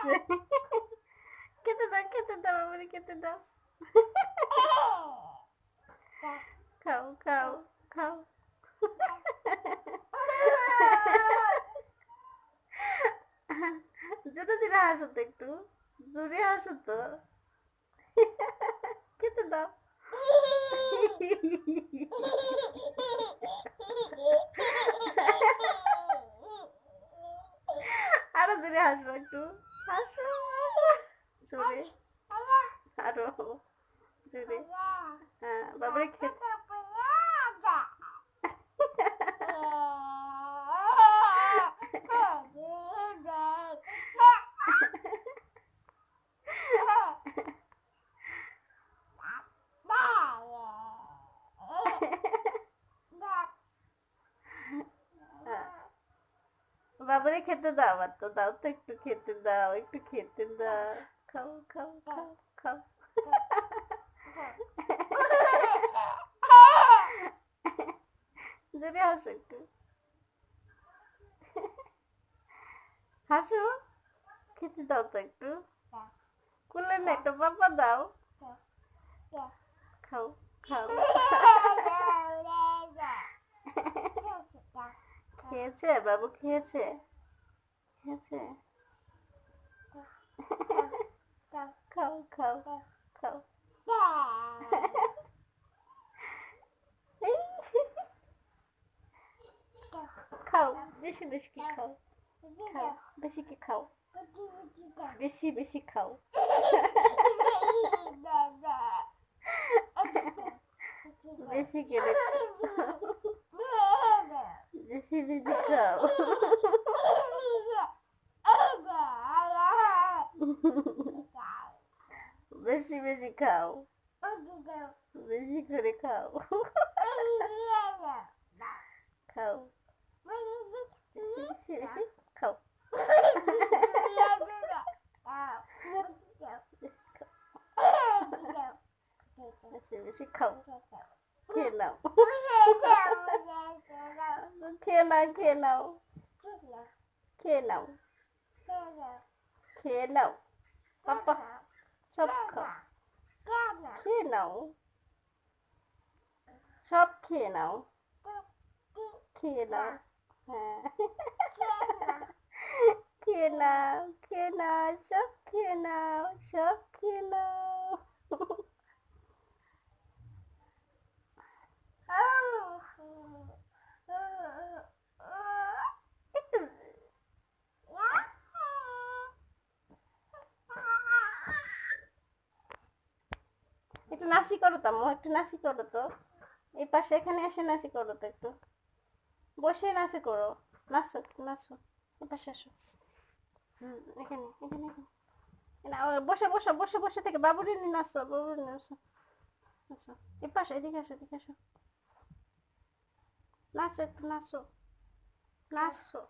আছে খেতে দাও বাবারে খেতে দাও খাও খাও খাও জোরে জোরে হাসো তো একটু জোরে হাসো তো খেতে দাও আরো জোরে হাসবো একটু হাসো জোরে আরো জোরে হ্যাঁ বাবারে খেতে বাবারে খেতে দাও আবার তো দাও তো একটু খেতে দাও একটু খেতে দাও খাও খাও খাও খাও জোরে হাসো একটু হাসো খেতে দাও তো একটু কোলে না একটা বাবা দাও খাও খাও খেয়েছে বাবু খেয়েছে খেয়েছে খাও খাও খাও খাও বেশি বেশি কি খাও খাও বেশি কি খাও বেশি বেশি খাও বেশি করে বেশি বেশি খাও বেশি বেশি খাও বেশি করে খাও খাও বেশি বেশি খাও বেশি বেশি খাও খেয়ে নাও খেয়ে নাও খেয়ে নাও খেয়ে নাও খেয়ে নাও পাপা সব খাও খেয়ে নাও সব খেয়ে নাও খেয়ে নাও হ্যাঁ খেয়ে নাও খেয়ে নাও সব খেয়ে নাও সব খেয়ে নাও একটু নাচি করো তো আম্মু একটু নাচি করো তো এই পাশে এখানে এসে নাচি করো তো একটু বসে নাচি করো নাচো একটু নাচো এই পাশে আসো এখানে এখানে এখানে বসে বসে বসে বসে থেকে বাবুরি নিয়ে নাচো বাবুরি নাচো আচ্ছা এই পাশে এদিকে আসো এদিকে আসো নাচো একটু নাচো নাচো